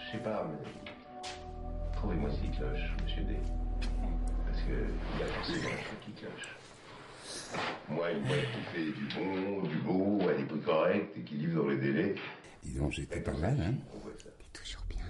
Je sais pas, mais trouvez-moi ces cloches, monsieur D. Parce que il y a forcément un truc qui cloche. Moi, une boîte qui fait du bon, du beau, à des prix corrects et qui livre dans les délais. Dis donc, j'étais pas mal, hein. On voit ça. Mais toujours bien.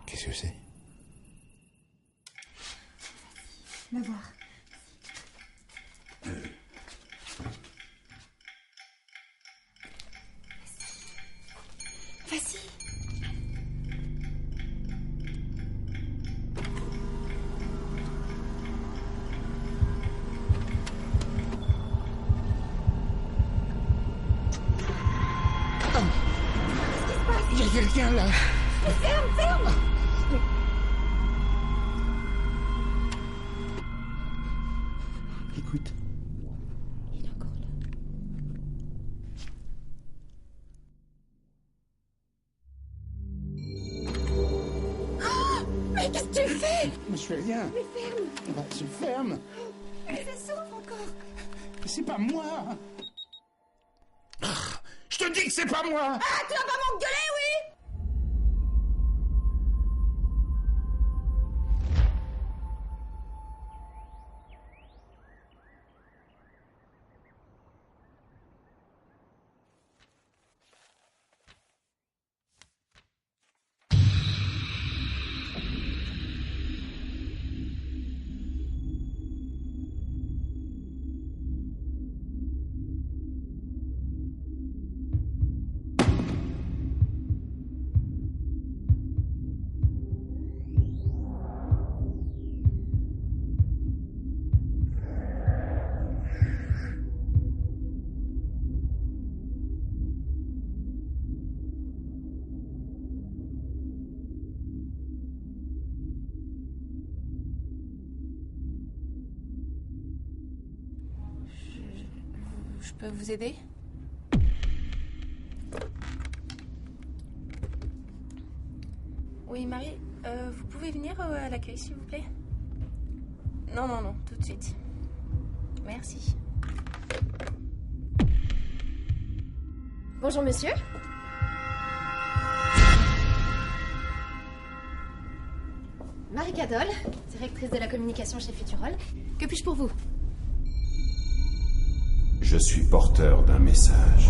Qu'est-ce que c'est? Va voir. Vas-y. Il y a quelqu'un là. Ferme. Écoute. Il est encore là. Oh, mais qu'est-ce que tu fais? Mais je fais rien. Mais ferme. Bah, tu fermes. Mais ça s'ouvre encore. C'est pas moi. Je te dis que c'est pas moi. Ah, tu vas pas m'engueuler, oui? Je peux vous aider? Oui, Marie, vous pouvez venir à l'accueil, s'il vous plaît? Non, tout de suite. Merci. Bonjour, monsieur. Marie Cadol, directrice de la communication chez Futurol. Que puis-je pour vous? Je suis porteur d'un message.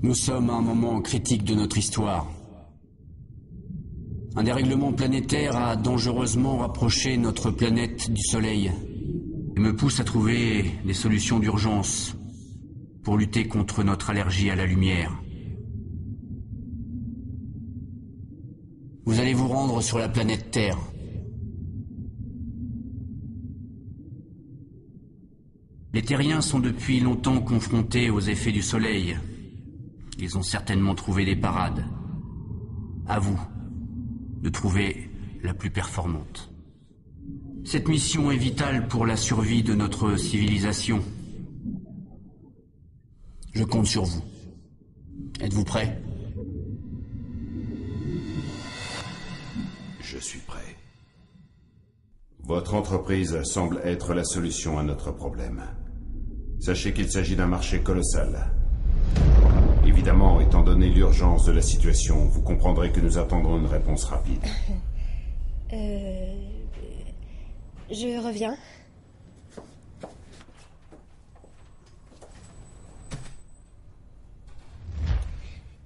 Nous sommes à un moment critique de notre histoire. Un dérèglement planétaire a dangereusement rapproché notre planète du Soleil et me pousse à trouver des solutions d'urgence pour lutter contre notre allergie à la lumière. Vous allez vous rendre sur la planète Terre. Les terriens sont depuis longtemps confrontés aux effets du Soleil. Ils ont certainement trouvé des parades. À vous de trouver la plus performante. Cette mission est vitale pour la survie de notre civilisation. Je compte sur vous. Êtes-vous prêts? Je suis prêt. Votre entreprise semble être la solution à notre problème. Sachez qu'il s'agit d'un marché colossal. Évidemment, étant donné l'urgence de la situation, vous comprendrez que nous attendrons une réponse rapide. Je reviens.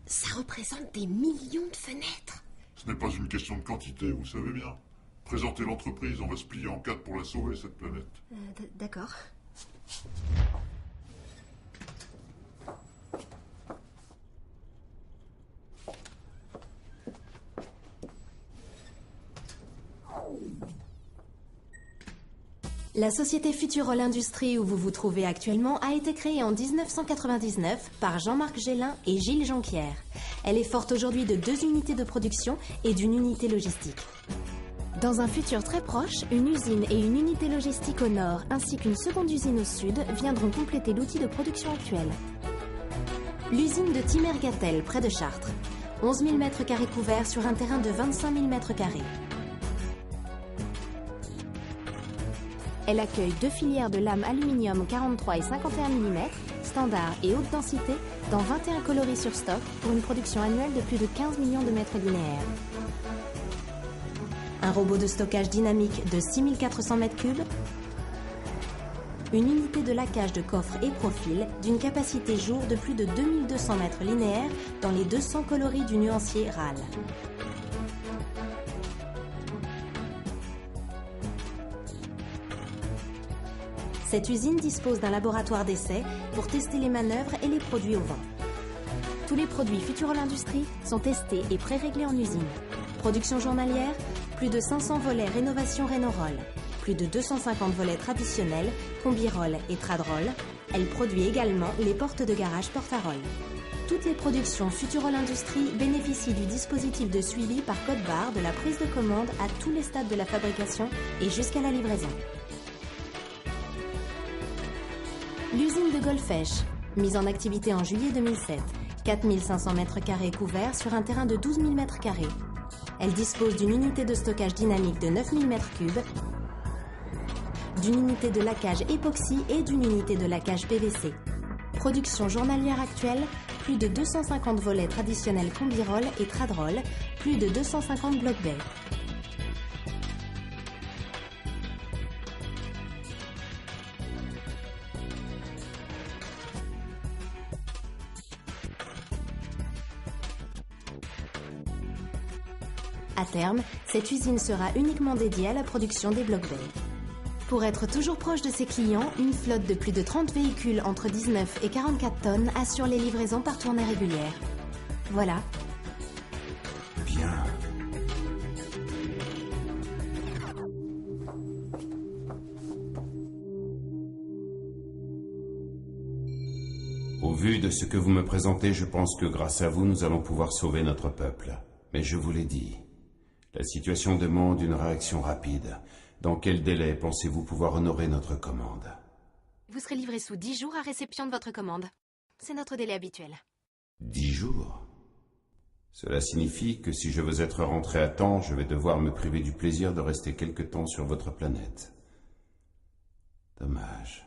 Ça représente des millions de fenêtres. Ce n'est pas une question de quantité, vous savez bien. Présentez l'entreprise, on va se plier en quatre pour la sauver, cette planète. D'accord. La société Futurol Industries où vous vous trouvez actuellement a été créée en 1999 par Jean-Marc Gélin et Gilles Jonquière. Elle est forte aujourd'hui de 2 unités de production et d'une unité logistique. Dans un futur très proche, une usine et une unité logistique au nord ainsi qu'une seconde usine au sud viendront compléter l'outil de production actuel. L'usine de Timergatel, près de Chartres. 11 000 m² couverts sur un terrain de 25 000 m². Elle accueille 2 filières de lames aluminium 43 et 51 mm, standard et haute densité, dans 21 coloris sur stock pour une production annuelle de plus de 15 millions de mètres linéaires. Un robot de stockage dynamique de 6400 m3, une unité de laquage de coffre et profil d'une capacité jour de plus de 2200 mètres linéaires dans les 200 coloris du nuancier RAL. Cette usine dispose d'un laboratoire d'essai pour tester les manœuvres et les produits au vent. Tous les produits Futurol Industries sont testés et pré-réglés en usine. Production journalière, plus de 500 volets rénovation Rénoroll, plus de 250 volets traditionnels, Combiroll et Tradroll. Elle produit également les portes de garage Portaroll. Toutes les productions Futurol Industries bénéficient du dispositif de suivi par code barre de la prise de commande à tous les stades de la fabrication et jusqu'à la livraison. L'usine de Golfech, mise en activité en juillet 2007, 4500 m² couverts sur un terrain de 12 000 m². Elle dispose d'une unité de stockage dynamique de 9 000 m3, d'une unité de laquage époxy et d'une unité de laquage PVC. Production journalière actuelle, plus de 250 volets traditionnels Combiroll et Tradroll, plus de 250 blocs bay. À terme, cette usine sera uniquement dédiée à la production des blocs bay. Pour être toujours proche de ses clients, une flotte de plus de 30 véhicules entre 19 et 44 tonnes assure les livraisons par tournée régulière. Voilà. Bien. Au vu de ce que vous me présentez, je pense que grâce à vous, nous allons pouvoir sauver notre peuple. Mais je vous l'ai dit, la situation demande une réaction rapide. Dans quel délai pensez-vous pouvoir honorer notre commande? Vous serez livré sous 10 jours à réception de votre commande. C'est notre délai habituel. 10 jours? Cela signifie que si je veux être rentré à temps, je vais devoir me priver du plaisir de rester quelque temps sur votre planète. Dommage.